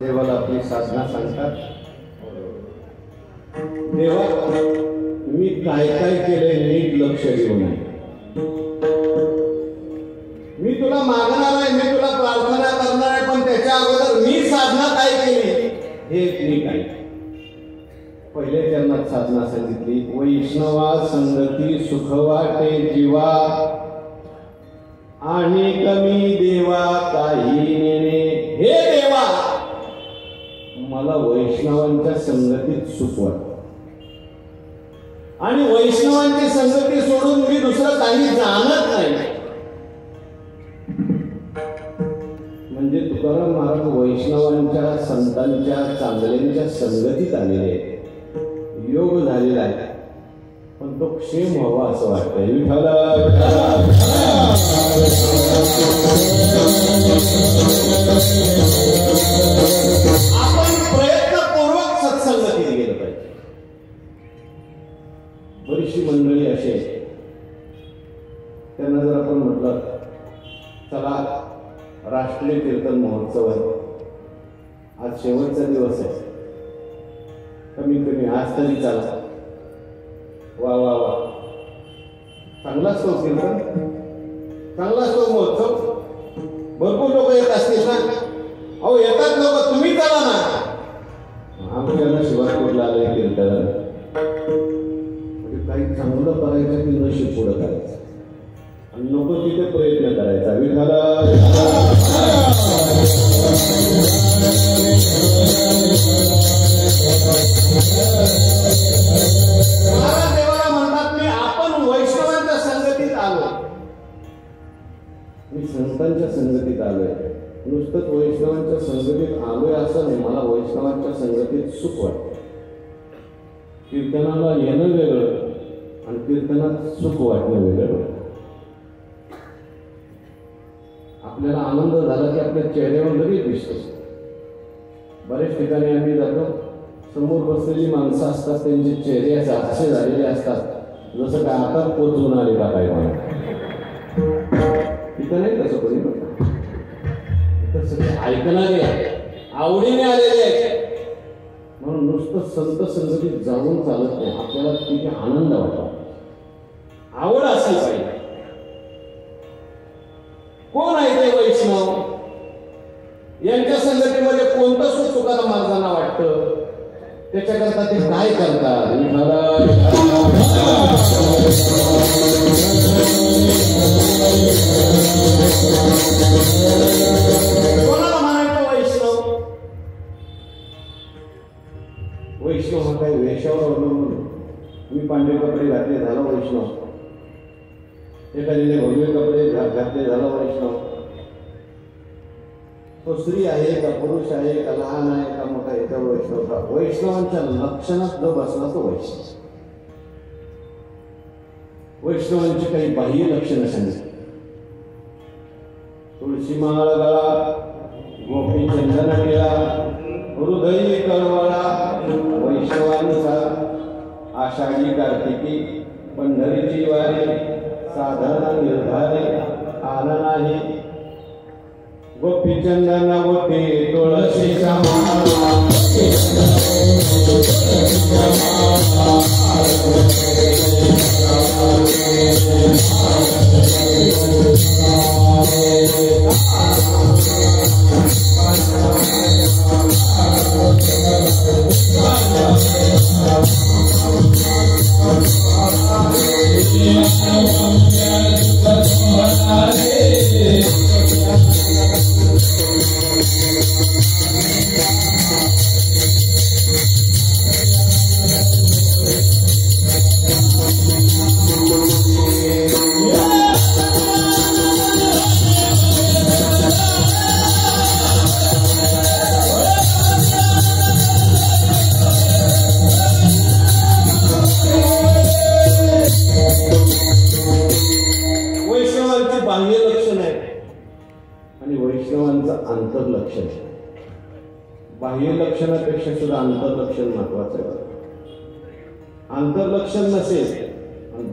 देवाला आपली साधना सांगतात, देवा मी काय काय केलंय नीट लक्ष देऊ नये, मी तुला मागणार आहे, मी तुला प्रार्थना करणार आहे, पण त्याच्या अगोदर मी साधना काय केली हे नीट आहे. पहिले चरणात साधना सांगितली, वैष्णवा संगती सुख वाटे जीवा आणि कमी देवा काही नेणे. हे देवा मला वैष्णवांच्या संगतीत सुख वाटतं आणि वैष्णवांची संगती सोडून मी दुसरं काही जाणत नाही. म्हणजे तुकाराम महाराज वैष्णवांच्या संतांच्या चांगल्यांच्या संगतीत आलेले आहेत, योग झालेला आहे, पण तो क्षेम व्हावा असं वाटतं. आपण प्रयत्नपूर्वक सत्संगतीत गेलं पाहिजे. बरीचशी मंडळी अशी आहे, त्यांना जर आपण म्हटलं चला राष्ट्रीय कीर्तन महोत्सव आहे, आज शेवटचा दिवस आहे, कमीत कमी आज तरी चला, वा वा वा, चांगलाच तो कीर्तन, चांगलाच तो महोत्सव, भरपूर लोक येत असतील ना. अहो येतात लोक, तुम्ही चला ना. आमच्याला शिवापूरला आलंय कीर्तन, म्हणजे काही चांगलं करायचं की नशीब पुढं करायचं आणि नको तिथे प्रयत्न करायचा. देवाला म्हणतात मी आपण वैष्णवांच्या संगतीत आलो, मी संतांच्या संगतीत आलोय. नुसतंच वैष्णवांच्या संगतीत आलोय असं नाही, मला वैष्णवांच्या संगतीत सुख वाटतं. कीर्तनाला येणं वेगळं आणि कीर्तनात सुख वाटणं वेगळं. आपल्याला आनंद झाला की आपल्या चेहऱ्यावर लगेच दिसतो. बरेच ठिकाणी आम्ही जातो, समोर बसलेली माणसं असतात, त्यांचे चेहरे असे झालेले असतात जसं काय आता पोचून आले का काय. मला तिथं नाही तसं कोणी, सगळे ऐकणारे आवडीने आलेले आहेत. म्हणून नुसतं संत संगतीत जाऊन चालत नाही, आपल्याला तिथे आनंद वाटतो, आवड असली पाहिजे. कोण आहे ते वैष्णव, यांच्या संगतीमध्ये कोणतं सुख तुकाराम महाराजांना वाटतं, त्याच्याकरता ते काय करतात. कोणाला म्हणायचं वैष्णव? वैष्णव हा काही वेशावर अवलंबून, मी पांढरे कपडे घातले झाला वैष्णव, एखाद्याने भगवे कपडे घातले झाला वैष्णव. तो स्त्री आहे का पुरुष आहे का लहान आहे का मोठा याच्यावर वैष्णव का. वैष्णवांच्या लक्षणात जो बसला तो वैष्णव. वैष्णवांची काही बाह्य लक्षणं सांगितली, तुळशी माळ गळा, गोपी चंदन केला, हृदय कळवळा वैष्णवांचा, आषाढी कार्तिकी पंढरीची वारी, साधन निर्धारी आला नाही, गोपी चंदन गोपी तुळशीचा अंतर्लक्षण. बाह्य लक्षणापेक्षा सुद्धा अंतर्लक्षण महत्वाचं आहे. अंतर्लक्षण नसेल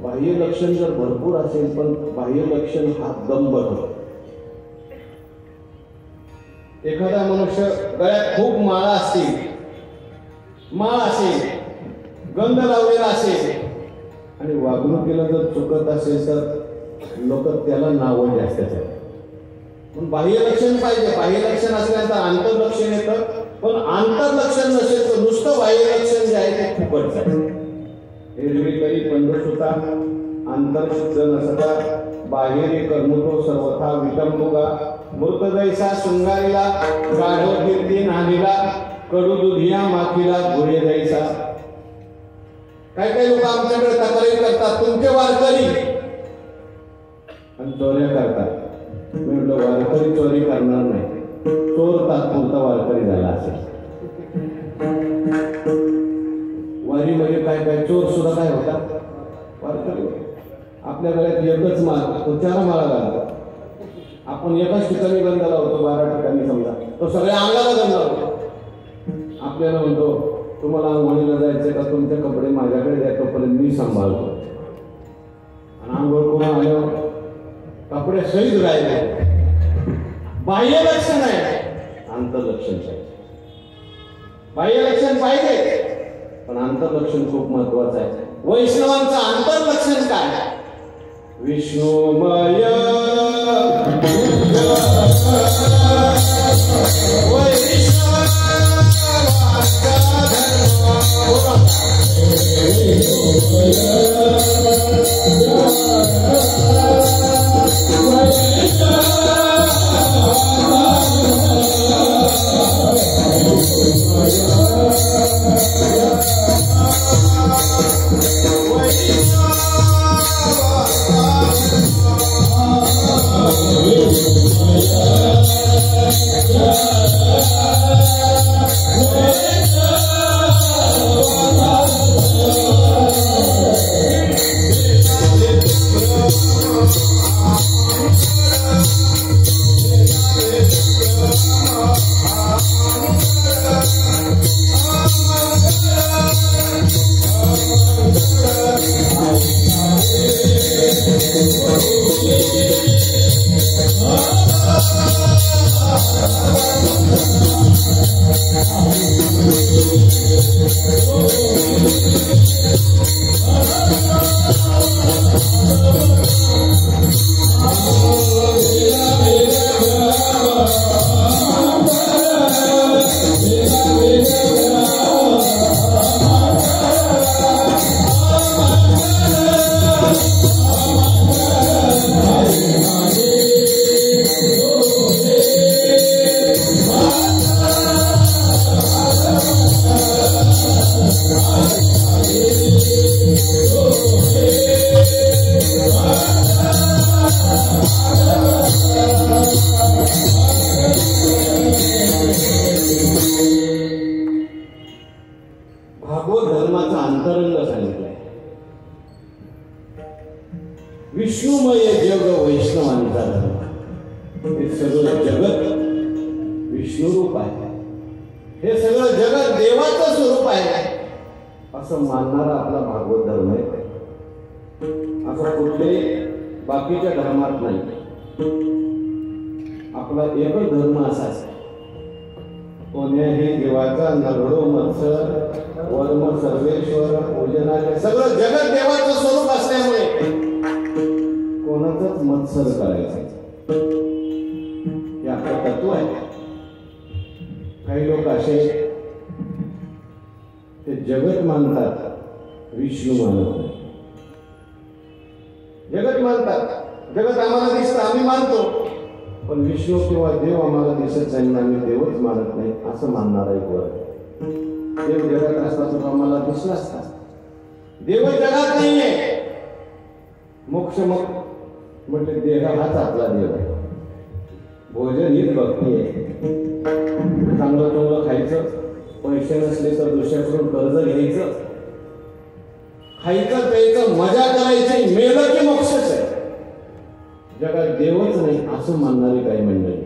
बाह्य लक्षण जर भरपूर असेल पण बाह्य लक्षण हा दंभ होतो. एखादा मनुष्य गळ्यात खूप माळा असतील, माळ असेल, गंध लावलेला असेल आणि वागणुकीला जर चुकत असेल तर लोक त्याला नावं जास्त देतात. पण बाह्य लक्षण पाहिजे. बाह्य लक्षण असल्यानंतर आंतरलक्षण येतं. पण आंतरलक्षण नसेल तर नुसतं बाह्य लक्षण जे आहे ते फुकटच आहे. एरवी तरी पंडसुता आंतरशुद्ध नसता बाहेरी कर्मुतो सर्वथा विटंबुका मृत जैसा शृंगारीला गाढव कीर्ती नानीला कडू दुधिया माखीला घोडे जैसा. काही काही लोक आमच्याकडे तक्रारी करतात, तुमचे वारकरी आणि चोऱ्या करतात. मी म्हटलं वारकरी चोरी करणार नाही, चोर तात्पुरता वारकरी झाला असेल. वारीमध्ये काय काय चोर सुद्धा काय होतात, वारकरी. आपल्या गळ्यात एकच माळ, तो 4 माळा घालतात. आपण एकाच ठिकाणी गंध लावतो, 12 ठिकाणी समजा, तो सगळ्या अंगाला गंध लावतो. आपल्याला म्हणतो तुम्हाला आंघोळीला जायचं का, तुमचे कपडे माझ्याकडे द्या, तोपर्यंत मी सांभाळतो. आणि आंघोळ करून आल्यावर कपडे सहित राहिले. बाह्य लक्षण आहे, आंतरलक्षण पाहिजे. बाह्य लक्षण पाहिजे पण आंतरलक्षण खूप महत्वाचं आहे. वैष्णवांचं आंतरलक्षण काय? विष्णुमय भागवत धर्माचा अंतरंग सांगितलाय. विष्णुमय जग वैष्णवांचा धर्म. हे सगळं जगत विष्णुरूप आहे, हे सगळं जगत देवाचं स्वरूप आहे असं मानणारा आपला भागवत धर्म आहे. असं कुठले बाकीच्या धर्मात नाही. आपला एकच धर्म असाच. कोण्याही देवाचा नरडो मत्सर वर्म सर्वेश्वर पूजनाचे सगळं जगत देवाचं स्वरूप असल्यामुळे कोणाचंच मत्सर करायचं हे आपलं तत्व आहे. काही लोक असे ते जगत मानतात, विष्णू मानत नाही. जगत मानतात, जगत आम्हाला दिसतं आम्ही मानतो, पण विष्णू किंवा देव आम्हाला दिसत नाही आणि आम्ही देवच मानत नाही असं मानणारा एक वर्ग. देव जगात असता तर आम्हाला दिसला असता. देव जगात नाहीये. मोक्ष मग म्हणजे देह हाच आपला देव आहे. भोजन हीच भक्ती आहे. चांगलं चांगलं खायचं, पैसे नसले तर दुसऱ्याकडून कर्ज घ्यायचं, खायचं प्यायचं मजा करायची, मेलं की मोक्षच आहे. जगात देवच नाही असं मानणारी काही मंडळी,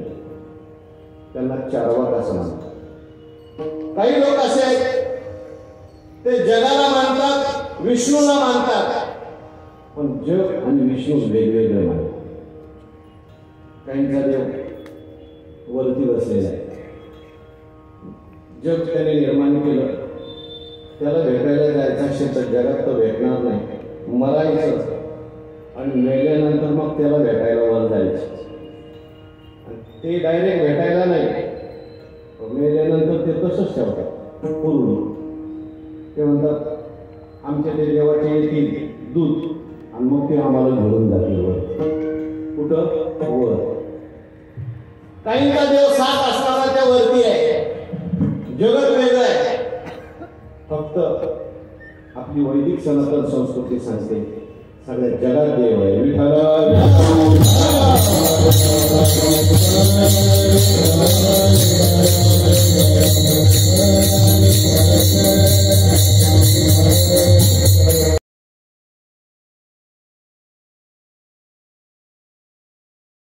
त्यांना चारवाक असं मानतात. काही लोक असे आहेत ते जगाला मानतात, विष्णूला मानतात, पण जग आणि विष्णू वेगवेगळे मानतात. काहींचा देव वरती बसलेला आहे. जग त्याने निर्माण केलं, त्याला भेटायला जायचं असेल तर जगात तो भेटणार नाही, मरायचं आणि मेल्यानंतर मग त्याला भेटायला वर जायचं. ते डायरेक्ट भेटायला नाही, मेल्यानंतर ते तसंच ठेवतात पूर्ण. ते म्हणतात आमच्या ते देवाचे येतील दूध आणि मग ते आम्हाला घेऊन जातील वर. कुठं? वर. काहींचा देव सात असणारा त्या वरती आहे. जगत वेगळं आहे. फक्त आपली वैदिक सनातन संस्कृती सांगते सगळ्या जगात देव आहे.